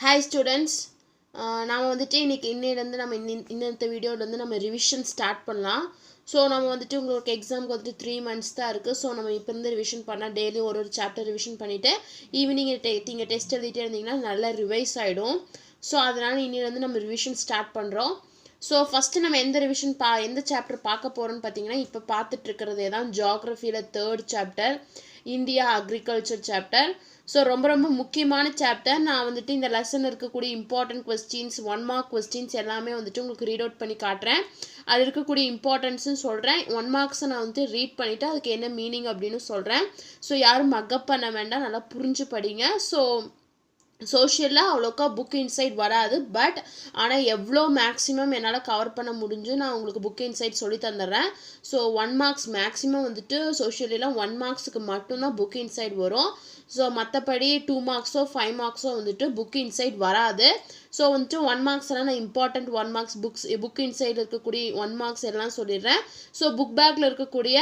Hi students, நாம் வந்துட்டு இன்னையிலேருந்து நம்ம இந்த வீடியோவில் வந்து நம்ம ரிவிஷன் ஸ்டார்ட் பண்ணலாம். ஸோ நம்ம வந்துட்டு உங்களுக்கு எக்ஸாமுக்கு வந்துட்டு 3 months தான் இருக்குது. ஸோ நம்ம இப்போ இருந்து ரிவிஷன் பண்ணால் டெய்லி ஒரு சாப்டர் ரிவிஷன் பண்ணிவிட்டு ஈவினிங் நீங்கள் டெஸ்ட் எழுதிட்டே இருந்தீங்கன்னா நல்லா ரிவைஸ் ஆகிடும். ஸோ அதனால் இன்னிலேருந்து நம்ம ரிவிஷன் ஸ்டார்ட் பண்ணுறோம். ஸோ ஃபஸ்ட்டு நம்ம எந்த சாப்டர் பார்க்க போகிறோன்னு பார்த்தீங்கன்னா, இப்போ பார்த்துட்ருக்கிறதே தான் ஜியாகிரஃபியில் 3rd chapter India agriculture chapter. So ரொம்ப முக்கியமான சாப்டர். நான் வந்துட்டு இந்த லெசன் இருக்கக்கூடிய இம்பார்ட்டன்ட் கொஸ்டின்ஸ் 1 mark கொஸ்டின்ஸ் எல்லாமே வந்துட்டு உங்களுக்கு ரீட் அவுட் பண்ணி காட்டுறேன். அது இருக்கக்கூடிய இம்பார்ட்டன்ஸும் சொல்கிறேன். 1 marks நான் வந்துட்டு ரீட் பண்ணிவிட்டு அதுக்கு என்ன மீனிங் அப்படின்னு சொல்கிறேன். ஸோ யாரும் மக்கப் பண்ண வேண்டாம், நல்லா புரிஞ்சு படிங்க. ஸோ சோஷியலில் அவ்வளோக்கா புக் இன்சைட் வராது, பட் ஆனால் எவ்வளோ மேக்ஸிமம் என்னால் கவர் பண்ண முடிஞ்சு நான் உங்களுக்கு புக் இன்சைட் சொல்லி தந்துடுறேன். ஸோ 1 marks மேக்ஸிமம் வந்துட்டு சோஷியலிலாம் 1 marksக்கு மட்டும்தான் புக் இன்சைட் வரும். ஸோ மற்றபடி 2 marks 5 marks வந்துட்டு புக் இன்சைட் வராது. ஸோ வந்துட்டு 1 marks எல்லாம் நான் இம்பார்ட்டண்ட் 1 marks புக் இன்சைட் இருக்கக்கூடிய 1 marks எல்லாம் சொல்லிடுறேன். ஸோ புக் பேக்கில் இருக்கக்கூடிய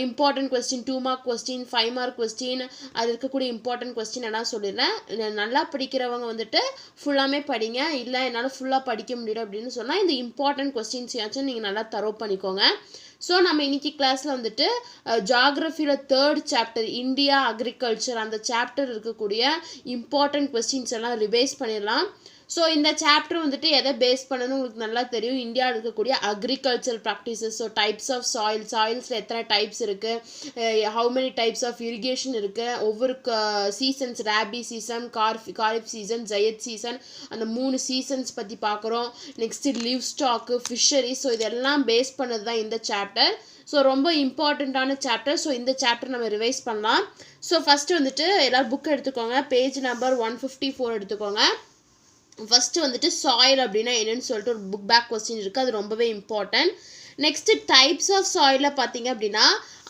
important question 2 mark question 5 mark question அது இருக்கக்கூடிய இம்பார்ட்டன்ட் கொஸ்டின் எல்லாம் சொல்லிடுறேன். நல்லா படிக்கிறவங்க வந்துட்டு ஃபுல்லாமே படிங்க. இல்லை என்னால் ஃபுல்லாக படிக்க முடியல அப்படின்னு சொன்னால் இந்த இம்பார்ட்டன்ட் கொஸ்டின்ஸ் யாச்சும் நீங்கள் நல்லா தரோ பண்ணிக்கோங்க. ஸோ நம்ம இன்னைக்கு கிளாஸில் வந்துட்டு ஜியாகிரஃபியில் 3rd சாப்டர் இந்தியா அக்ரிகல்ச்சர் அந்த சாப்டர் இருக்கக்கூடிய இம்பார்ட்டன்ட் கொஸ்டின்ஸ் எல்லாம் ரிவைஸ் பண்ணிடலாம். ஸோ இந்த சாப்டர் வந்துட்டு எதை பேஸ் பண்ணணும்னு உங்களுக்கு நல்லா தெரியும். இந்தியாவில் இருக்கக்கூடிய agriculture practices, so types of சாயில்ஸில் எத்தனை டைப்ஸ் இருக்குது, how many types of irrigation இருக்குது, ஒவ்வொரு seasons rabi season, kharif season, zaid season, அந்த 3 சீசன்ஸ் பற்றி பார்க்குறோம். Next livestock, fishery, so இதெல்லாம் பேஸ் பண்ணது தான் இந்த சாப்டர். ஸோ ரொம்ப இம்பார்ட்டண்ட்டான சாப்டர். ஸோ இந்த சாப்டர் நம்ம ரிவைஸ் பண்ணலாம். ஸோ ஃபஸ்ட்டு வந்துட்டு எல்லோரும் புக் எடுத்துக்கோங்க. பேஜ் நம்பர் 154 எடுத்துக்கோங்க. ஃபஸ்ட்டு வந்துட்டு சாயில் அப்படின்னா என்னென்னு சொல்லிட்டு ஒரு புக் பேக் கொஸ்டின் இருக்குது, அது ரொம்பவே இம்பார்ட்டன்ட். நெக்ஸ்ட்டு டைப்ஸ் ஆஃப் சாயிலில் பார்த்தீங்க அப்படின்னா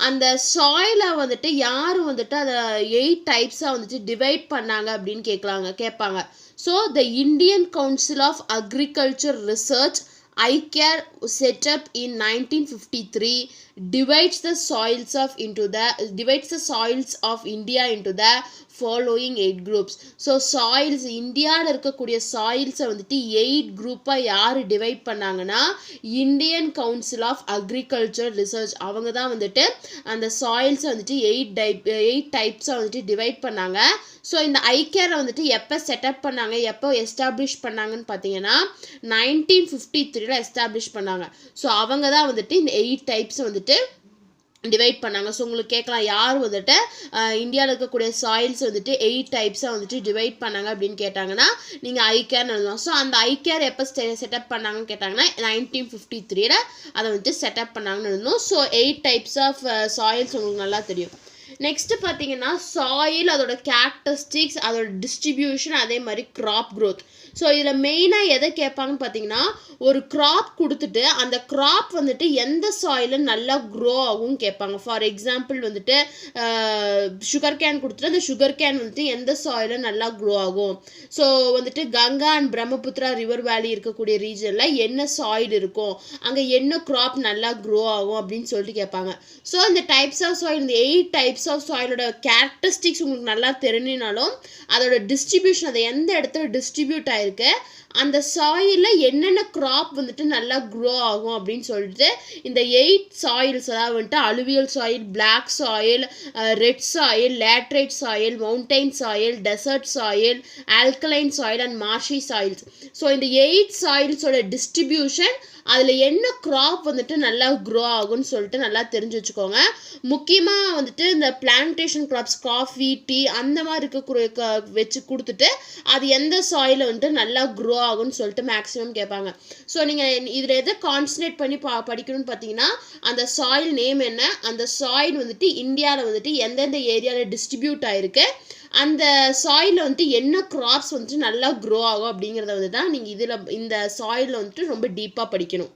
அந்த சாயிலை வந்துட்டு யார் வந்துட்டு அதை 8 டைப்ஸாக வந்துட்டு டிவைட் பண்ணாங்க அப்படின்னு கேட்பாங்க. So the Indian council of agriculture research ICAR set up in 1953 divides the soils of India into the following 8 groups. So soils இந்தியாவில் இருக்கக்கூடிய சாயில்ஸை வந்துட்டு 8 குரூப்பாக யார் டிவைட் பண்ணாங்கன்னா Indian council of agriculture research அவங்க தான் வந்துட்டு அந்த சாயில்ஸை வந்துட்டு 8 டைப்ஸாக வந்துட்டு டிவைட் பண்ணாங்க. ஸோ இந்த ஐகேரை வந்துட்டு எப்போ செட்டப் பண்ணாங்க, எப்போ எஸ்டாப்ளிஷ் பண்ணாங்கன்னு பார்த்தீங்கன்னா 1953 எஸ்டாப்ளிஷ் பண்ணாங்க. ஸோ அவங்க தான் வந்துட்டு இந்த 8 டைப்ஸ் வந்துட்டு டிவைட் பண்ணாங்க. ஸோ உங்களுக்கு கேட்கலாம் யார் வந்துட்டு இந்தியாவில் இருக்கக்கூடிய சாயில்ஸ் வந்துட்டு 8 டைப்ஸாக வந்துட்டு டிவைட் பண்ணாங்க அப்படின்னு கேட்டாங்கன்னா நீங்கள் ஐகேர்னு எழுதலாம். ஸோ அந்த ஐகேர் எப்போ செட்டப் பண்ணாங்கன்னு கேட்டாங்கன்னா 1953 அதை வந்துட்டு செட்டப் பண்ணாங்கன்னு எழுதணும். ஸோ 8 டைப்ஸ் ஆஃப் சாயில்ஸ் உங்களுக்கு நல்லா தெரியும். நெக்ஸ்ட்டு பார்த்தீங்கன்னா சாயில், அதோட கேரக்டரிஸ்டிக்ஸ், அதோட டிஸ்ட்ரிபியூஷன், அதே மாதிரி கிராப் க்ரோத். ஸோ இதில் மெயினாக எதை கேட்பாங்கன்னு பார்த்தீங்கன்னா ஒரு கிராப் கொடுத்துட்டு அந்த கிராப் வந்துட்டு எந்த சாயிலில் நல்லா க்ரோ ஆகும் கேட்பாங்க. ஃபார் எக்ஸாம்பிள் வந்துட்டு சுகர் கேன் கொடுத்துட்டு அந்த சுகர் கேன் வந்துட்டு எந்த சாயிலில் நல்லா க்ரோ ஆகும். ஸோ வந்துட்டு கங்கா அண்ட் பிரம்மபுத்திரா ரிவர் வேலி இருக்கக்கூடிய ரீஜனில் என்ன சாயில் இருக்கும், அங்கே என்ன கிராப் நல்லா க்ரோ ஆகும் அப்படின்னு சொல்லிட்டு கேட்பாங்க. ஸோ இந்த டைப்ஸ் ஆஃப் சாயில், இந்த 8 டைப்ஸ் ஆஃப் சாயிலோட கேரக்டரிஸ்டிக்ஸ் உங்களுக்கு நல்லா தெரிஞ்சினாலும் அதோட டிஸ்ட்ரிபியூஷன், அதை எந்த இடத்துல டிஸ்ட்ரிபியூட் ஆயிருக்கு, அந்த சாயிலில் என்னென்ன கிராப் வந்துட்டு நல்லா க்ரோ ஆகும் அப்படின்னு சொல்லிட்டு இந்த 8 சாயில்ஸ், அதாவது வந்துட்டு alluvial soil, black soil, red soil, laterite soil, mountain soil, desert soil, alkaline soil and marshy soils. So இந்த 8 சாயில்ஸோட டிஸ்ட்ரிபியூஷன், அதில் என்ன கிராப் வந்துட்டு நல்லா க்ரோ ஆகும்னு சொல்லிட்டு நல்லா தெரிஞ்சு வச்சுக்கோங்க. முக்கியமாக வந்துட்டு இந்த பிளான்டேஷன் கிராப்ஸ், காஃபி, டீ அந்த மாதிரி இருக்க வச்சு கொடுத்துட்டு அது எந்த சாயிலில் வந்துட்டு நல்லா க்ரோ ஆகும்னு சொல்லிட்டு மேக்ஸிமம் கேட்பாங்க. ஸோ நீங்கள் இதில் எதை கான்சன்ட்ரேட் பண்ணி படிக்கணும்னு பார்த்தீங்கன்னா அந்த சாயில் நேம் என்ன, அந்த சாயில் வந்துட்டு இந்தியாவில் வந்துட்டு எந்தெந்த ஏரியாவில் டிஸ்ட்ரிபியூட் ஆகிருக்கு, அந்த சாயிலில் வந்துட்டு என்ன கிராப்ஸ் வந்துட்டு நல்லா க்ரோ ஆகும் அப்படிங்கிறத வந்து தான் நீங்கள் இந்த சாயிலில் வந்துட்டு ரொம்ப டீப்பாக படிக்கணும்.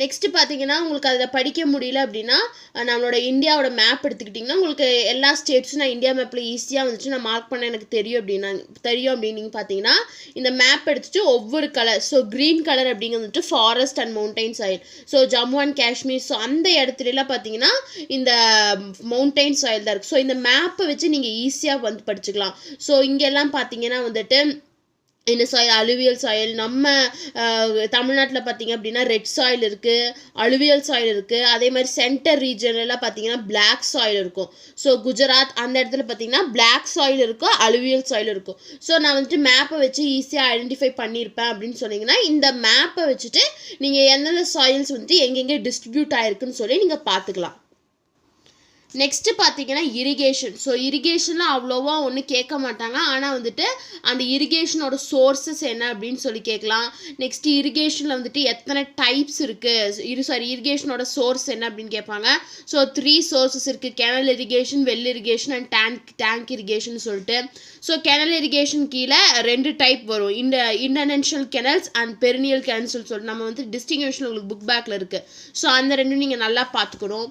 நெக்ஸ்ட்டு பார்த்தீங்கன்னா உங்களுக்கு அதில் படிக்க முடியல அப்படின்னா நம்மளோட இந்தியாவோட மேப் எடுத்துக்கிட்டிங்கன்னா உங்களுக்கு எல்லா ஸ்டேட்ஸும் நான் இந்தியா மேப்பில் ஈஸியாக வந்துட்டு நான் மார்க் பண்ண எனக்கு தெரியும் அப்படின்னு நீங்கள் பார்த்தீங்கன்னா இந்த மேப் எடுத்துகிட்டு ஒவ்வொரு கலர், ஸோ க்ரீன் கலர் அப்படிங்கிறது வந்துட்டு forest and mountain soil. So Jammu and Kashmir, so அந்த இடத்துலலாம் பார்த்தீங்கன்னா இந்த மவுண்டைன் சாயில் தான் இருக்குது. ஸோ இந்த மேப்பை வச்சு நீங்கள் ஈஸியாக வந்து படிச்சுக்கலாம். ஸோ இங்கெல்லாம் பார்த்தீங்கன்னா வந்துட்டு இந்த சாயில் அலுவியல் சாயில். நம்ம தமிழ்நாட்டில் பார்த்திங்க அப்படின்னா ரெட் சாயில் இருக்குது, அலுவியல் சாயில் இருக்குது. அதே மாதிரி சென்டர் ரீஜன்லாம் பார்த்திங்கன்னா பிளாக் சாயில் இருக்கும். ஸோ குஜராத் அந்த இடத்துல பார்த்திங்கன்னா பிளாக் சாயில் இருக்கும், அலுவியல் சாயில் இருக்கும். ஸோ நான் வந்துட்டு மேப்பை வச்சு ஈஸியாக ஐடென்டிஃபை பண்ணியிருப்பேன் அப்படின்னு சொன்னீங்கன்னா இந்த மேப்பை வச்சுட்டு நீங்கள் எந்தெந்த சாயில்ஸ் வந்துட்டு எங்கெங்கே டிஸ்ட்ரிபியூட் ஆகிருக்குன்னு சொல்லி நீங்கள் பார்த்துக்கலாம். நெக்ஸ்ட்டு பார்த்தீங்கன்னா இரிகேஷன். ஸோ இரிகேஷனில் அவ்வளோவா ஒன்றும் கேட்க மாட்டாங்க, ஆனால் வந்துட்டு அந்த இரிகேஷனோட சோர்ஸஸ் என்ன அப்படின்னு சொல்லி கேட்கலாம். நெக்ஸ்ட்டு இரிகேஷனில் வந்துட்டு எத்தனை டைப்ஸ் இருக்குது, இரிகேஷனோட சோர்ஸ் என்ன அப்படின்னு கேட்பாங்க. ஸோ 3 சோர்ஸஸ் இருக்குது, kennel irrigation, well irrigation and tank irrigation சொல்லிட்டு. ஸோ கெனல் இரிகேஷன் கீழே 2 டைப் வரும், இன்டர்னெஷனல் கெனல்ஸ் அண்ட் பெரினியல் கெனல்ஸ் சொல்லிட்டு நம்ம வந்து டிஸ்டிங்விஷன் உங்களுக்கு புக் பேக்கில் இருக்குது. ஸோ அந்த 2 நீங்கள் நல்லா பார்த்துக்கணும்.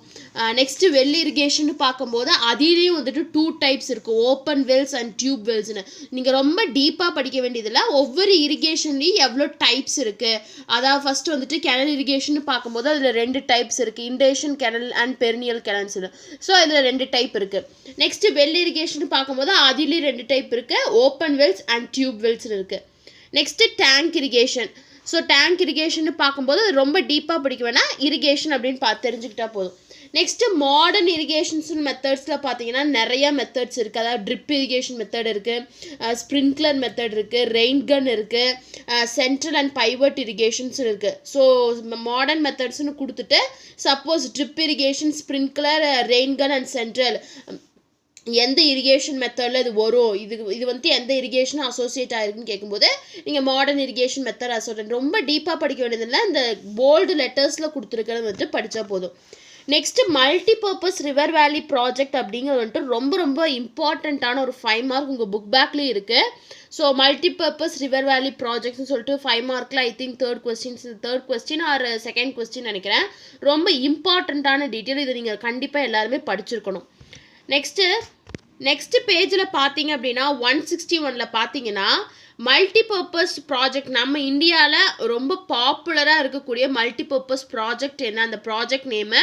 நெக்ஸ்ட்டு வெல் இரிகேஷன் பார்க்கும்போது அதிலையும் வந்துட்டு 2 டைப்ஸ் இருக்குது, ஓப்பன் வெல்ஸ் அண்ட் டியூப் வெல்ஸ்னு. நீங்கள் ரொம்ப டீப்பாக படிக்க வேண்டியதில்லை, ஒவ்வொரு இரிகேஷன்லேயும் எவ்வளோ டைப்ஸ் இருக்குது. அதாவது ஃபஸ்ட்டு வந்துட்டு கெனல் இரிகேஷன் பார்க்கும்போது அதில் 2 டைப்ஸ் இருக்குது, இன்டேஷன் கெனல் அண்ட் பெரினியல் கெனல்ஸ்னு. ஸோ இதில் 2 டைப் இருக்குது. நெக்ஸ்ட்டு வெல் இரிகேஷன் பார்க்கும்போது அதிலையும் 2 டைப் இருக்குது, ஓப்பன் வெல்ஸ் அண்ட் டியூப் வெல்ஸ்னு இருக்குது. Next tank irrigation. So tank irrigation பார்க்கும்போது ரொம்ப டீப்பாக படிக்க வேணால், இரிகேஷன் அப்படின்னு தெரிஞ்சுக்கிட்டா போதும். நெக்ஸ்ட்டு மாடர்ன் இரிகேஷன்ஸ்னு மெத்தட்ஸில் பார்த்தீங்கன்னா நிறையா மெத்தட்ஸ் இருக்குது. அதாவது ட்ரிப் இரிகேஷன் மெத்தட் இருக்குது, ஸ்ப்ரிங்க்லர் மெத்தட் இருக்குது, ரெயின் கன் இருக்குது, சென்ட்ரல் அண்ட் பைவட் இரிகேஷன்ஸ் இருக்குது. ஸோ மாடர்ன் மெத்தட்ஸ்னு கொடுத்துட்டு suppose drip irrigation, sprinkler, rain gun and central எந்த இரிகேஷன் மெத்தடில் இது வரும், இது வந்துட்டு எந்த இரிகேஷனும் அசோசியேட் ஆகிருக்குன்னு கேட்கும்போது நீங்கள் மாடர்ன் இரிகேஷன் மெத்தட் அசோசியேட். ரொம்ப டீப்பாக படிக்க வேண்டியதில்லை, இந்த போல்டு லெட்டர்ஸில் கொடுத்துருக்கிறது வந்துட்டு படித்தா போதும். நெக்ஸ்ட்டு மல்டிபர்பஸ் ரிவர் வேலி ப்ராஜெக்ட் அப்படிங்கிறது வந்துட்டு ரொம்ப ரொம்ப இம்பார்ட்டண்ட்டான ஒரு 5 மார்க் உங்கள் புக் பேக்லேயும் இருக்குது. ஸோ மல்டிபர்பஸ் ரிவர் வேலி ப்ராஜெக்ட்னு சொல்லிட்டு 5 மார்க்கில் I think third question or second question நினைக்கிறேன். ரொம்ப இம்பார்ட்டண்ட்டான டீட்டெயில், இதை நீங்கள் கண்டிப்பாக எல்லாருமே படிச்சிருக்கணும். நெக்ஸ்ட்டு பேஜில் பார்த்தீங்க அப்படின்னா 161 பார்த்தீங்கன்னா மல்டிபர்பஸ் ப்ராஜெக்ட் நம்ம இந்தியாவில் ரொம்ப பாப்புலராக இருக்கக்கூடிய மல்டிபர்பஸ் ப்ராஜெக்ட் என்ன, அந்த ப்ராஜெக்ட் நேமு,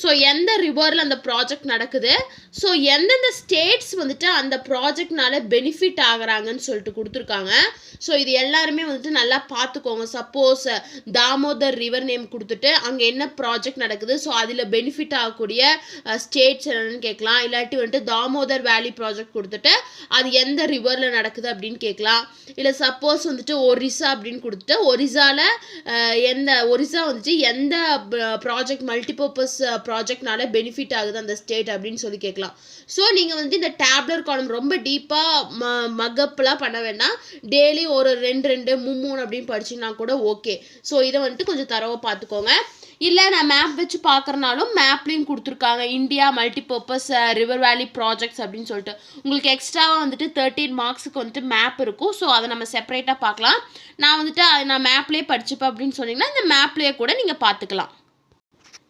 ஸோ எந்த ரிவரில் அந்த ப்ராஜெக்ட் நடக்குது, ஸோ எந்தெந்த ஸ்டேட்ஸ் வந்துட்டு அந்த ப்ராஜெக்ட்னால பெனிஃபிட் ஆகுறாங்கன்னு சொல்லிட்டு கொடுத்துருக்காங்க. ஸோ இது எல்லாருமே வந்துட்டு நல்லா பார்த்துக்கோங்க. சப்போஸ் தாமோதர் ரிவர் நேம் கொடுத்துட்டு அங்கே என்ன ப்ராஜெக்ட் நடக்குது, ஸோ அதில் பெனிஃபிட் ஆகக்கூடிய ஸ்டேட்ஸ் என்னன்னு கேட்கலாம். இல்லாட்டி வந்துட்டு தாமோதர் வேலி ப்ராஜெக்ட் கொடுத்துட்டு அது எந்த ரிவரில் நடக்குது அப்படின்னு கேட்கலாம். இல்லை சப்போஸ் வந்துட்டு ஒரிசா அப்படின்னு கொடுத்துட்டு ஒரிசா வந்துட்டு எந்த ப்ராஜெக்ட் மல்டிபர்பஸ் ப்ராஜெக்ட்னால பெனிஃபிட் ஆகுது அந்த ஸ்டேட் அப்படின்னு சொல்லி கேட்கலாம். ஸோ நீங்கள் வந்துட்டு இந்த டேப்லர் காலம் ரொம்ப டீப்பாக மக்கப்லாம் பண்ண வேண்டாம், டெய்லி ஒரு 2 3 அப்படின்னு படிச்சிங்கன்னா கூட ஓகே. ஸோ இதை வந்துட்டு கொஞ்சம் தரவாக பார்த்துக்கோங்க. இல்லை நான் மேப் வச்சு பார்க்குறனாலும் மேப்லேயும் கொடுத்துருக்காங்க இந்தியா மல்டிபர்பஸ் ரிவர் வேலி ப்ராஜெக்ட்ஸ் அப்படின்னு சொல்லிட்டு. உங்களுக்கு எக்ஸ்ட்ராவாக வந்துட்டு 13 மார்க்ஸுக்கு வந்துட்டு மேப் இருக்கும். ஸோ அதை நம்ம செப்பரேட்டாக பார்க்கலாம். நான் மேப்லேயே படிச்சுப்பேன் அப்படின்னு சொன்னீங்கன்னா இந்த மேப்லேயே கூட நீங்கள் பார்த்துக்கலாம்.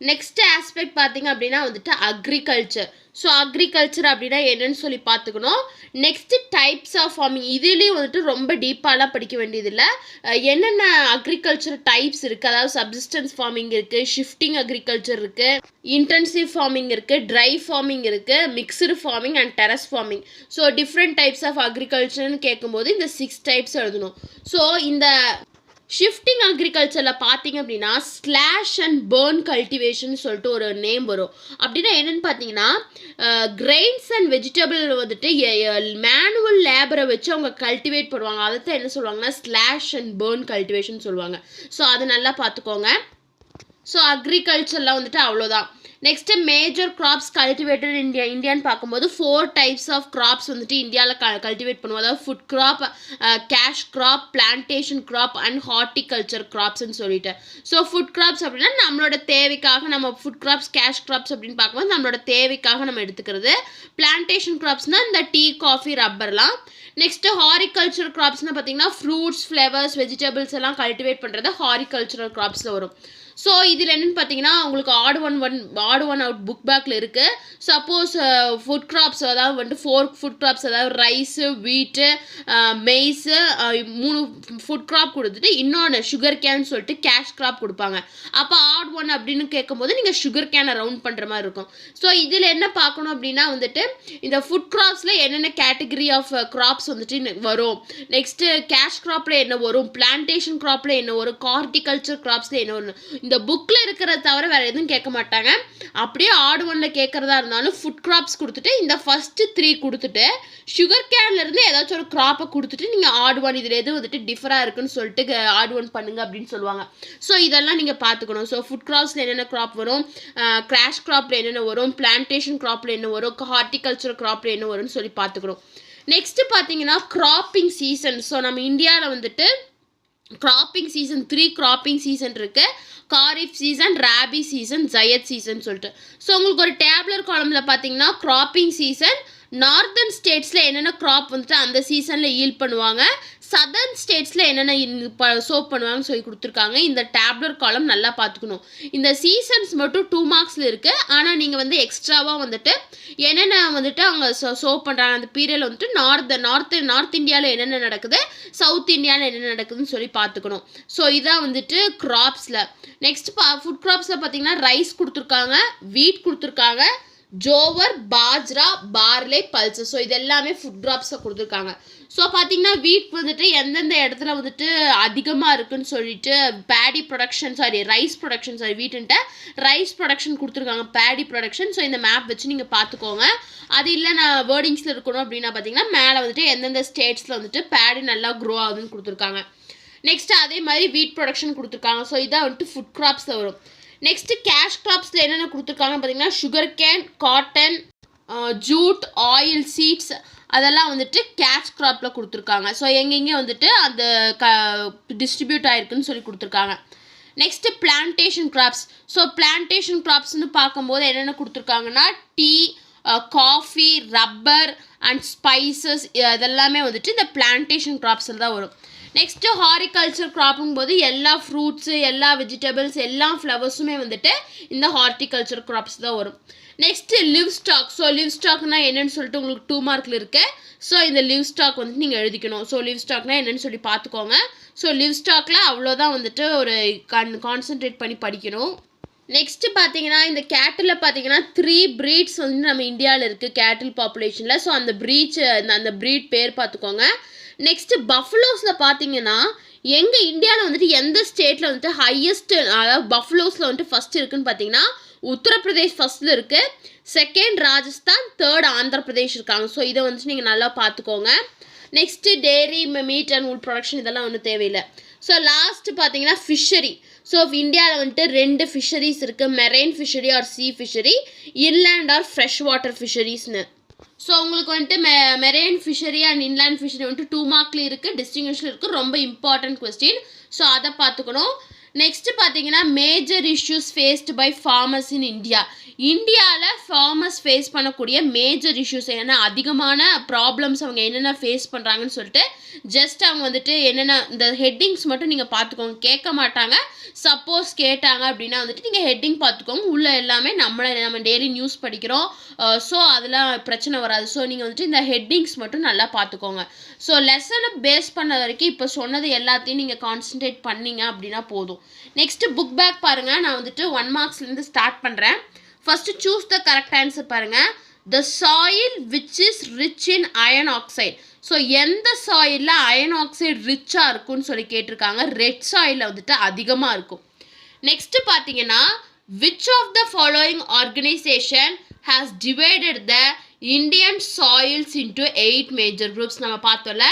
நெக்ஸ்ட் ஆஸ்பெக்ட் பார்த்தீங்க அப்படின்னா வந்துட்டு அக்ரிகல்ச்சர். ஸோ அக்ரிகல்ச்சர் அப்படின்னா என்னன்னு சொல்லி பார்த்துக்கணும். நெக்ஸ்ட் டைப்ஸ் ஆஃப் ஃபார்மிங், இதுலேயும் வந்துட்டு ரொம்ப டீப்பாலாம் படிக்க வேண்டியதில்லை. என்னென்ன அக்ரிகல்ச்சர் டைப்ஸ் இருக்குது, அதாவது சப்சிஸ்டன்ஸ் ஃபார்மிங் இருக்குது, ஷிஃப்டிங் அக்ரிகல்ச்சர் இருக்குது, இன்டென்சிவ் ஃபார்மிங் இருக்குது, ட்ரை ஃபார்மிங் இருக்குது, mixed farming and terrace farming. So different types of அக்ரிகல்ச்சர்னு கேட்கும்போது இந்த 6 டைப்ஸ் எழுதணும். ஸோ இந்த ஷிஃப்டிங் அக்ரிகல்ச்சரில் பார்த்தீங்க அப்படின்னா ஸ்லாஷ் அண்ட் பேர்ன் கல்டிவேஷன் சொல்லிட்டு ஒரு நேம் வரும். அப்படின்னா என்னென்னு பார்த்தீங்கன்னா கிரெயின்ஸ் அண்ட் வெஜிடபிள் வந்துட்டு மேனுவல் லேபரை வச்சு அவங்க கல்டிவேட் பண்ணுவாங்க. அதை தான் என்ன சொல்லுவாங்கன்னா ஸ்லாஷ் அண்ட் பேர்ன் கல்டிவேஷன் சொல்லுவாங்க. ஸோ அது நல்லா பார்த்துக்கோங்க. ஸோ அக்ரிகல்ச்சரில் வந்துட்டு அவ்வளோதான். நெக்ஸ்ட்டு மேஜர் கிராப்ஸ் கல்டிவேட்டட் இந்தியான்னு பார்க்கும்போது 4 டைப்ஸ் ஆஃப் கிராப்ஸ் வந்துட்டு இந்தியாவில் கல்டிவேட் பண்ணுவோம். அதாவது food crop, cash crop, plantation crop and horticulture கிராப்ஸ்ன்னு சொல்லிட்டு. ஸோ ஃபுட் கிராப்ஸ் அப்படின்னா நம்மளோட தேவைக்காக நம்ம ஃபுட் கிராப்ஸ், கேஷ் கிராப்ஸ் அப்படின்னு பார்க்கும்போது நம்மளோட தேவைக்காக நம்ம எடுத்துக்கிறது. பிளான்டேஷன் கிராப்ஸ்னால் இந்த டீ, காஃபி, ரப்பர்லாம். நெக்ஸ்ட்டு ஹாரிகல்ச்சர் கிராப்ஸ்னால் பார்த்தீங்கன்னா ஃப்ரூட்ஸ், ஃப்ளவர்ஸ், வெஜிடபிள்ஸ் எல்லாம் கல்டிவேட் பண்ணுறது ஹாரிகல்ச்சரல் கிராப்ஸில் வரும். ஸோ இதில் என்னென்னு பார்த்தீங்கன்னா உங்களுக்கு ஆட் ஒன் அவுட் புக் பேக்கில் இருக்குது. சப்போஸ் ஃபுட் கிராப்ஸ் அதாவது வந்துட்டு 4 ஃபுட் கிராப்ஸ் அதாவது ரைஸு, வீட்டு, மெய்ஸு 3 ஃபுட் கிராப் கொடுத்துட்டு இன்னொன்று சுகர் கேன் சொல்லிட்டு கேஷ் கிராப் கொடுப்பாங்க. அப்போ ஆட் ஒன் அப்படின்னு கேட்கும்போது நீங்கள் சுகர் கேனை ரவுண்ட் பண்ணுற மாதிரி இருக்கும். ஸோ இதில் என்ன பார்க்கணும் அப்படின்னா வந்துட்டு இந்த ஃபுட் கிராப்ஸில் என்னென்ன கேட்டகரி ஆஃப் கிராப்ஸ் வந்துட்டு வரும், நெக்ஸ்ட்டு கேஷ் கிராப்பில் என்ன வரும், பிளான்டேஷன் கிராப்பில் என்ன வரும், ஹார்டிகல்ச்சர் கிராப்ஸில் என்ன வரும், இந்த புக்கில் இருக்கிறத தவிர வேறு எதுவும் கேட்க மாட்டாங்க. அப்படியே ஆட் ஒன்னில் கேட்குறதா இருந்தாலும் ஃபுட் கிராப்ஸ் கொடுத்துட்டு இந்த ஃபஸ்ட்டு 3 கொடுத்துட்டு சுகர் கேன்லேருந்து ஏதாச்சும் ஒரு கிராப்பை கொடுத்துட்டு நீங்கள் ஆட் ஒன் இதில் எது வந்துட்டு டிஃபராக இருக்குன்னு சொல்லிட்டு ஆட் ஒன் பண்ணுங்க அப்படின்னு சொல்லுவாங்க. ஸோ இதெல்லாம் நீங்கள் பார்த்துக்கணும். ஸோ ஃபுட் கிராப்ஸில் என்னென்ன கிராப் வரும், கேஷ் கிராப்பில் என்னென்ன வரும், பிளான்டேஷன் கிராப்பில் என்ன வரும், ஹார்டிகல்ச்சர் கிராப்பில் என்ன வரும்னு சொல்லி பார்த்துக்கணும். நெக்ஸ்ட்டு பார்த்தீங்கன்னா கிராப்பிங் சீசன். ஸோ நம்ம இந்தியாவில் வந்துட்டு கிராப்பிங் சீசன் 3 கிராப்பிங் சீசன் இருக்குது. Kharif season, rabi season, zaid season சொல்லிட்டு. ஸோ உங்களுக்கு ஒரு டேப்லர் காலமில் பார்த்தீங்கன்னா கிராப்பிங் சீசன் நார்தர்ன் ஸ்டேட்ஸில் என்னென்ன கிராப் வந்துட்டு அந்த சீசனில் ஈல்ட் பண்ணுவாங்க, சதர்ன் ஸ்டேட்ஸில் என்னென்ன சோப் பண்ணுவாங்கன்னு சொல்லி கொடுத்துருக்காங்க. இந்த டேப்லர் காலம் நல்லா பார்த்துக்கணும். இந்த சீசன்ஸ் மட்டும் 2 மார்க்ஸில் இருக்குது. ஆனால் நீங்கள் வந்து எக்ஸ்ட்ராவாக வந்துட்டு என்னென்ன வந்துட்டு அவங்க சோப் பண்ணுறாங்க அந்த பீரியடில் வந்துட்டு நார்த் இந்தியாவில் என்னென்ன நடக்குது, சவுத் இந்தியாவில் என்னென்ன நடக்குதுன்னு சொல்லி பார்த்துக்கணும். ஸோ இதான் வந்துட்டு கிராப்ஸில். நெக்ஸ்ட் ஃபுட் கிராப்ஸில் பார்த்தீங்கன்னா ரைஸ் கொடுத்துருக்காங்க, வீட் கொடுத்துருக்காங்க, ஜோவர், பாஜ்ரா, பார்லே, பல்சஸ். ஸோ இது எல்லாமே ஃபுட் கிராப்ஸை கொடுத்துருக்காங்க. ஸோ பார்த்தீங்கன்னா வீட் வந்துட்டு எந்தெந்த இடத்துல வந்துட்டு அதிகமாக இருக்குன்னு சொல்லிட்டு ரைஸ் ப்ரொடக்ஷன் வீட்டுன்ட்ட ரைஸ் ப்ரொடக்ஷன் கொடுத்துருக்காங்க, பேடி ப்ரொடக்ஷன். ஸோ இந்த மேப் வச்சு நீங்கள் பார்த்துக்கோங்க. அது இல்லை நான் வேர்டிங்ஸில் இருக்கணும் அப்படின்னா பார்த்தீங்கன்னா மேலே வந்துட்டு எந்தெந்த ஸ்டேட்ஸில் வந்துட்டு பேடி நல்லா க்ரோ ஆகுதுன்னு கொடுத்துருக்காங்க. நெக்ஸ்ட்டு அதே மாதிரி வீட் ப்ரொடக்ஷன் கொடுத்துருக்காங்க. ஸோ இதான் வந்துட்டு ஃபுட் கிராப்ஸில் வரும். நெக்ஸ்ட்டு கேஷ் கிராப்ஸில் என்னென்ன கொடுத்துருக்காங்கன்னு பார்த்தீங்கன்னா sugar cane, cotton, jute, oil seeds அதெல்லாம் வந்துட்டு கேஷ் கிராப்பில் கொடுத்துருக்காங்க. ஸோ எங்கெங்கே வந்துட்டு அந்த டிஸ்ட்ரிபியூட் ஆகிருக்குன்னு சொல்லி கொடுத்துருக்காங்க. Next plantation crops. So plantation கிராப்ஸ்னு பார்க்கும்போது என்னென்ன கொடுத்துருக்காங்கன்னா tea, coffee, rubber and spices இதெல்லாமே வந்துட்டு இந்த பிளான்டேஷன் கிராப்ஸில் தான் வரும். நெக்ஸ்ட்டு ஹார்டிகல்ச்சர் கிராப்புங்கும் போது எல்லா ஃப்ரூட்ஸு, எல்லா வெஜிடபிள்ஸ், எல்லா ஃப்ளவர்ஸுமே வந்துட்டு இந்த ஹார்டிகல்ச்சர் கிராப்ஸ் தான் வரும். Next livestock. ஸோ லிவ் ஸ்டாக்னா என்னென்னு சொல்லிட்டு உங்களுக்கு 2 மார்க்கில் இருக்குது. ஸோ இந்த லிவ் ஸ்டாக் வந்துட்டு நீங்கள் எழுதிக்கணும். ஸோ லிவ் ஸ்டாக்னா என்னென்னு சொல்லி பார்த்துக்கோங்க. ஸோ லிவ் ஸ்டாக்கில் அவ்வளோதான் வந்துட்டு ஒரு கான்சன்ட்ரேட் பண்ணி படிக்கணும். நெக்ஸ்ட்டு பார்த்தீங்கன்னா இந்த கேட்டில் பார்த்தீங்கன்னா 3 ப்ரீட்ஸ் வந்து நம்ம இந்தியாவில் இருக்குது கேட்டில் பாப்புலேஷனில். ஸோ அந்த ப்ரீட் பேர் பார்த்துக்கோங்க. நெக்ஸ்ட்டு பஃபலோஸில் பார்த்தீங்கன்னா எங்கள் இந்தியாவில் வந்துட்டு எந்த ஸ்டேட்டில் வந்துட்டு ஹையஸ்ட்டு அதாவது பஃபலோஸில் வந்துட்டு ஃபஸ்ட்டு இருக்குதுன்னு பார்த்தீங்கன்னா உத்தரப்பிரதேஷ் ஃபஸ்ட்டில் இருக்குது, செகண்ட் ராஜஸ்தான், தேர்ட் ஆந்திர பிரதேஷ் இருக்காங்க. ஸோ இதை வந்துட்டு நீங்கள் நல்லா பார்த்துக்கோங்க. Next dairy, meat and wool production இதெல்லாம் ஒன்றும் தேவையில்லை. ஸோ லாஸ்ட்டு பார்த்தீங்கன்னா ஃபிஷரி. ஸோ இந்தியாவில் வந்துட்டு 2 ஃபிஷரிஸ் இருக்குது, marine fishery or sea fishery, inland or fresh water ஃபிஷரிஸ்னு. ஸோ உங்களுக்கு வந்துட்டு marine fishery and inland fishery வந்துட்டு 2 மார்க்கில் இருக்குது, டிஸ்டிங்ஷனில் இருக்குது. ரொம்ப இம்பார்ட்டன்ட் கொஸ்டின். ஸோ அதை பார்த்துக்கணும். நெக்ஸ்ட்டு பார்த்தீங்கன்னா major issues faced by farmers in India. இந்தியாவில் ஃபார்மர்ஸ் ஃபேஸ் பண்ணக்கூடிய மேஜர் இஷ்யூஸ் ஏன்னா அதிகமான ப்ராப்ளம்ஸ் அவங்க என்னென்ன ஃபேஸ் பண்ணுறாங்கன்னு சொல்லிட்டு ஜஸ்ட் அவங்க வந்துட்டு என்னென்ன இந்த ஹெட்டிங்ஸ் மட்டும் நீங்கள் பார்த்துக்கோங்க. கேட்க மாட்டாங்க. சப்போஸ் கேட்டாங்க அப்படின்னா வந்துட்டு நீங்கள் ஹெட்டிங் பார்த்துக்கோங்க. உள்ள எல்லாமே நம்ம டெய்லி நியூஸ் படிக்கிறோம். ஸோ அதெல்லாம் பிரச்சனை வராது. ஸோ நீங்கள் வந்துட்டு இந்த ஹெட்டிங்ஸ் மட்டும் நல்லா பார்த்துக்கோங்க. ஸோ லெசனை பேஸ் பண்ண வரைக்கும் இப்போ சொன்னது எல்லாத்தையும் நீங்கள் கான்சன்ட்ரேட் பண்ணிங்க அப்படின்னா போதும். நெக்ஸ்ட்டு புக் பேக் பாருங்கள். நான் வந்துட்டு 1 மார்க்ஸ்லேருந்து ஸ்டார்ட் பண்ணுறேன். First choose the correct answer பாருங்கள். The soil which is rich in iron oxide. So எந்த சாயிலில் அயன் ஆக்சைடு ரிச்சாக இருக்குன்னு சொல்லி கேட்டிருக்காங்க. ரெட் சாயிலில் வந்துட்டு அதிகமாக இருக்கும். நெக்ஸ்ட்டு பார்த்தீங்கன்னா which of the following organisation has divided the Indian soils into 8 major groups. நம்ம பார்த்தோம்ல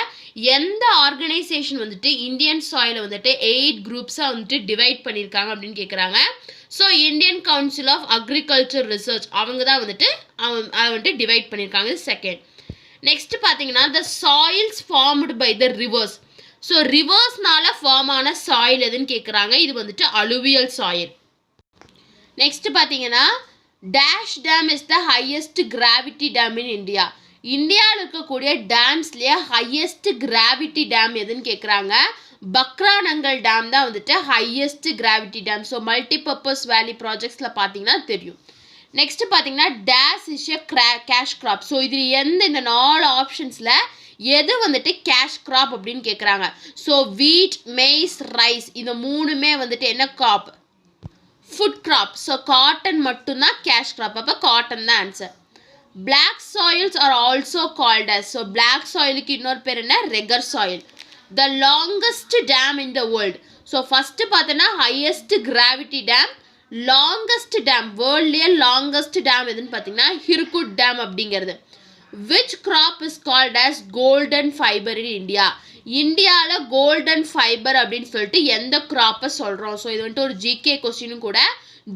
எந்த ஆர்கனைசேஷன் வந்துட்டு இந்தியன் சாயிலை வந்துட்டு 8 குரூப்ஸாக வந்துட்டு டிவைட் பண்ணியிருக்காங்க அப்படின்னு கேட்குறாங்க. So Indian council of agriculture research அவங்க தான் வந்துட்டு அதை வந்துட்டு டிவைட் பண்ணியிருக்காங்க. செகண்ட் நெக்ஸ்ட் பார்த்தீங்கன்னா the soils formed by the rivers. So ரிவர்ஸ்னால ஃபார்ம் ஆன சாயில் எதுன்னு கேட்குறாங்க. இது வந்துட்டு அலுவியல் சாயில். நெக்ஸ்ட் பார்த்தீங்கன்னா dash dam is the highest gravity dam in India. இந்தியாவில் இருக்கக்கூடிய டேம்ஸ்லேயே ஹையஸ்ட் கிராவிட்டி டேம் எதுன்னு கேட்குறாங்க. பக்ரானங்கல் டேம் தான் வந்துட்டு highest gravity dam. So multipurpose valley ப்ராஜெக்ட்ஸில் பார்த்தீங்கன்னா தெரியும். நெக்ஸ்ட் பார்த்தீங்கன்னா this is a cash crop. So இது இந்த 4 ஆப்ஷன்ஸில் எது வந்துட்டு கேஷ் கிராப் அப்படின்னு கேட்குறாங்க. ஸோ வீட், மெய்ஸ், ரைஸ் இது 3மே வந்துட்டு என்ன crop? Food crop. So cotton மட்டும்தான் கேஷ் கிராப். அப்போ காட்டன் தான் answer. Black soils are also called as. So black soilக்கு இன்னொரு பேர் என்ன? Regur soil. The longest dam in the world. So first பார்த்தோன்னா highest gravity dam, longest dam, வேர்ல்ட்லேயே longest dam எதுன்னு பார்த்தீங்கன்னா ஹிருகுட் டேம் அப்படிங்கிறது. Which crop is called as golden fiber in India? இந்தியாவில் golden fibre அப்படின்னு சொல்லிட்டு எந்த கிராப்பை சொல்கிறோம்? ஸோ இது வந்துட்டு ஒரு ஜிகே கொஸ்டினும் கூட.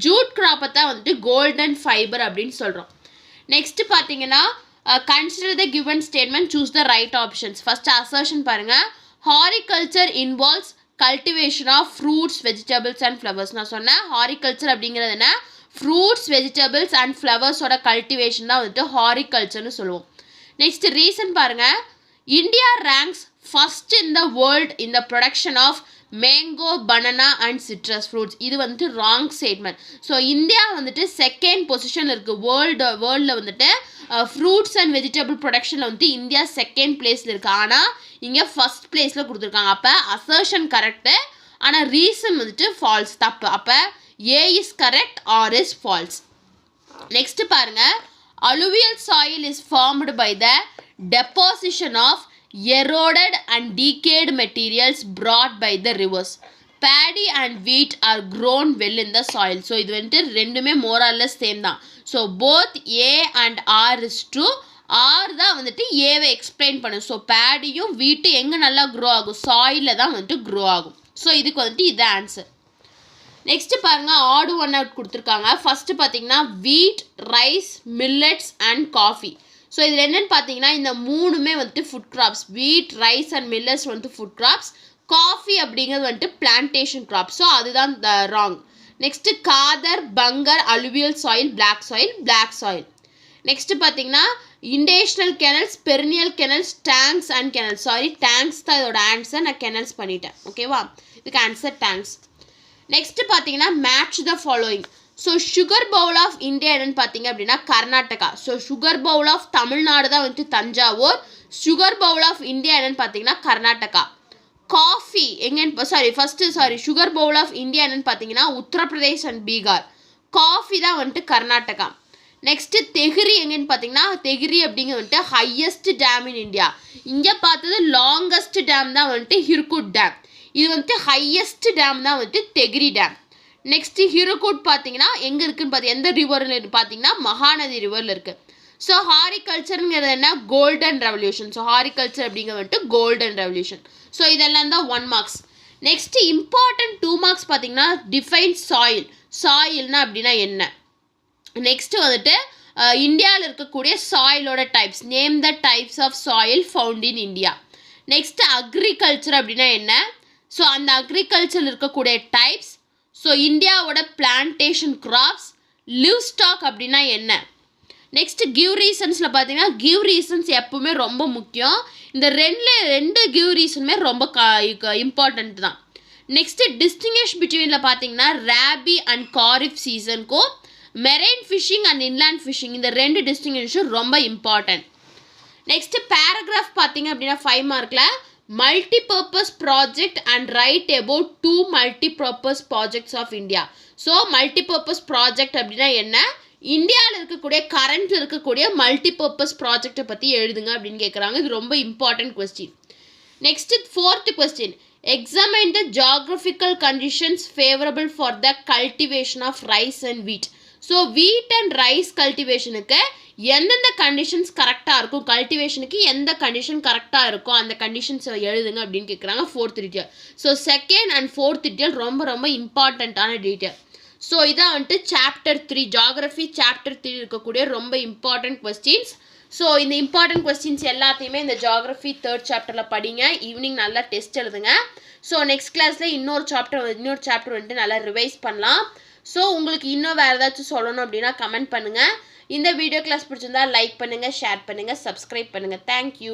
ஜூட் கிராப்பை தான் வந்துட்டு கோல்டன் ஃபைபர் அப்படின்னு சொல்கிறோம். நெக்ஸ்ட் பார்த்தீங்கன்னா consider the given statement, choose the right options. First assertion பாருங்கள். Horticulture involves cultivation of fruits, vegetables and flowers. நான் சொன்னேன் ஹாரிகல்ச்சர் அப்படிங்கிறது என்ன? ஃப்ரூட்ஸ், வெஜிடபிள்ஸ் அண்ட் ஃப்ளவர்ஸோட கல்டிவேஷன் தான் வந்துட்டு ஹாரிகல்ச்சர்னு சொல்லுவோம். நெக்ஸ்ட் ரீசன் பாருங்கள். India ranks first in the world in the production of mango, banana and citrus fruits. இது வந்துட்டு ராங் ஸ்டேட்மெண்ட். ஸோ இந்தியா வந்துட்டு செகண்ட் பொசிஷனில் இருக்குது. வேர்ல்டில் வந்துட்டு ஃப்ரூட்ஸ் அண்ட் வெஜிடபிள் ப்ரொடக்ஷனில் வந்துட்டு இந்தியா செகண்ட் பிளேஸில் இருக்குது. ஆனால் இங்கே ஃபர்ஸ்ட் பிளேஸில் கொடுத்துருக்காங்க. அப்போ அசர்ஷன் கரெக்டு, ஆனால் ரீசன் வந்துட்டு ஃபால்ஸ், தப்பு. அப்போ A is correct, R is false. Next பாருங்கள். alluvial soil is formed by the deposition of eroded and decayed materials brought by the rivers. Paddy and wheat are grown well in the soil. So இது வந்துட்டு ரெண்டுமே more or less same தான். So both A and R is true. R தான் வந்துட்டு ஏவை explain பண்ணும். So பேடியும் வீட்டு எங்கே நல்லா க்ரோ ஆகும்? சாயிலில் தான் வந்துட்டு க்ரோ ஆகும். ஸோ இதுக்கு வந்துட்டு இது ஆன்சர். நெக்ஸ்ட் பாருங்கள். ஆடு ஒன் அவுட் கொடுத்துருக்காங்க. ஃபஸ்ட்டு பார்த்தீங்கன்னா wheat, rice, millets and coffee. So இதில் என்னென்னு பார்த்தீங்கன்னா இந்த 3மே வந்துட்டு food crops. Wheat, rice and millets வந்துட்டு ஃபுட் கிராப்ஸ். காஃபி அப்படிங்கிறது வந்துட்டு பிளான்டேஷன் கிராப். ஸோ அதுதான் wrong. Next khadar, bangar, alluvial soil, black soil. Next பார்த்தீங்கன்னா inundation canals, perennial canals, tanks and canals. Sorry, tanks தான் இதோட ஆன்சர். நான் கெனல்ஸ் பண்ணிட்டேன். ஓகேவா? இதுக்கு ஆன்சர் டேங்க்ஸ். நெக்ஸ்ட் பார்த்தீங்கன்னா match the following. So sugar bowl of India என்னன்னு பார்த்தீங்க அப்படின்னா Karnataka. So sugar bowl of Tamil Nadu தான் வந்துட்டு Thanjavur. Sugar bowl of India என்னன்னு பார்த்தீங்கன்னா கர்நாடகா. காஃபி எங்கன்னு சுகர் பவுல் ஆஃப் இந்தியா என்னன்னு பார்த்தீங்கன்னா உத்தரப்பிரதேஷ் அண்ட் பீகார். காஃபி தான் வந்துட்டு கர்நாடகா. நெக்ஸ்ட்டு தெஹ்ரி எங்கன்னு பார்த்தீங்கன்னா தெஹ்ரி அப்படிங்கிறது வந்துட்டு ஹையஸ்ட் டேம் இன் இந்தியா. இங்கே பார்த்தது லாங்கஸ்ட் டேம் தான் வந்துட்டு ஹிருகுட் டேம். இது வந்துட்டு ஹையஸ்ட் டேம் தான் வந்துட்டு தெஹ்ரி டேம். நெக்ஸ்ட் ஹிருகுட் பார்த்தீங்கன்னா எங்கே இருக்குன்னு எந்த ரிவரில் பார்த்தீங்கன்னா மகாநதி ரிவரில் இருக்குது. ஸோ ஹாரிகல்ச்சருங்கிறது என்ன? Golden revolution. ஸோ ஹாரிகல்ச்சர் அப்படிங்கிறது வந்துட்டு கோல்டன் ரெவல்யூஷன். ஸோ இதெல்லாம் தான் 1 மார்க்ஸ். நெக்ஸ்ட் இம்பார்ட்டன்ட் 2 மார்க்ஸ் பார்த்தீங்கன்னா டிஃபைன் சாயில். சாயில்னா அப்படின்னா என்ன? நெக்ஸ்ட் வந்துட்டு இந்தியாவில் இருக்கக்கூடிய சாயிலோட types. Name the types of soil found in India. Next agriculture அப்படின்னா என்ன? ஸோ அந்த அக்ரிகல்ச்சர் இருக்கக்கூடிய டைப்ஸ். ஸோ இந்தியாவோட பிளான்டேஷன் கிராப்ஸ். லிவ் ஸ்டாக் அப்படின்னா என்ன? நெக்ஸ்ட் கிவ் ரீசன்ஸில் பார்த்தீங்கன்னா கிவ் ரீசன்ஸ் எப்பவுமே ரொம்ப முக்கியம். இந்த ரெண்டு கிவ் ரீசனுமே ரொம்ப இம்பார்ட்டண்ட் தான். நெக்ஸ்ட்டு டிஸ்டிங்கிஷ் பிட்வீனில் பார்த்தீங்கன்னா ராபி அண்ட் காரிஃப் சீசனுக்கும் marine fishing and inland fishing இந்த 2 டிஸ்டிங்கிஷும் ரொம்ப இம்பார்ட்டன்ட். நெக்ஸ்ட்டு பேராகிராஃப் பார்த்தீங்க அப்படின்னா 5 மார்க்கில் multi-purpose project and write about 2 multi-purpose projects of India. So multi-purpose project அப்படின்னா என்ன? இந்தியாவில் இருக்கக்கூடிய கரண்ட்டில் இருக்கக்கூடிய மல்டிபர்பஸ் ப்ராஜெக்டை பற்றி எழுதுங்க அப்படின்னு கேட்குறாங்க. இது ரொம்ப important question. Next 4th question. Examine the geographical conditions favourable for the cultivation of rice and wheat. So wheat and rice கல்டிவேஷனுக்கு எந்தெந்த கண்டிஷன்ஸ் கரெக்டாக இருக்கும், கல்டிவேஷனுக்கு எந்த கண்டிஷன் கரெக்டாக இருக்கும் அந்த கண்டிஷன்ஸ் எழுதுங்க அப்படின்னு கேட்குறாங்க. 4th detail. So 2nd and 4th detail ரொம்ப ரொம்ப இம்பார்ட்டண்ட்டான டீட்டெயில். ஸோ இதான் வந்துட்டு சாப்டர் 3 ஜியோகிராஃபி சாப்டர் 3 இருக்கக்கூடிய ரொம்ப இம்பார்ட்டன்ட் கொஸ்டின்ஸ். ஸோ இந்த இம்பார்ட்டன்ட் கொஸ்டின்ஸ் எல்லாத்தையுமே இந்த ஜியோகிராஃபி 3rd சாப்டரில் படிங்க. ஈவினிங் நல்லா டெஸ்ட் எழுதுங்க. ஸோ நெக்ஸ்ட் கிளாஸில் இன்னொரு சாப்டர் வந்துட்டு நல்லா ரிவைஸ் பண்ணலாம். ஸோ உங்களுக்கு இன்னும் வேறு ஏதாச்சும் சொல்லணும் அப்படின்னா கமெண்ட் பண்ணுங்கள். இந்த வீடியோ கிளாஸ் பிடிச்சிருந்தா லைக் பண்ணுங்கள், ஷேர் பண்ணுங்கள், சப்ஸ்கிரைப் பண்ணுங்கள். தேங்க்யூ.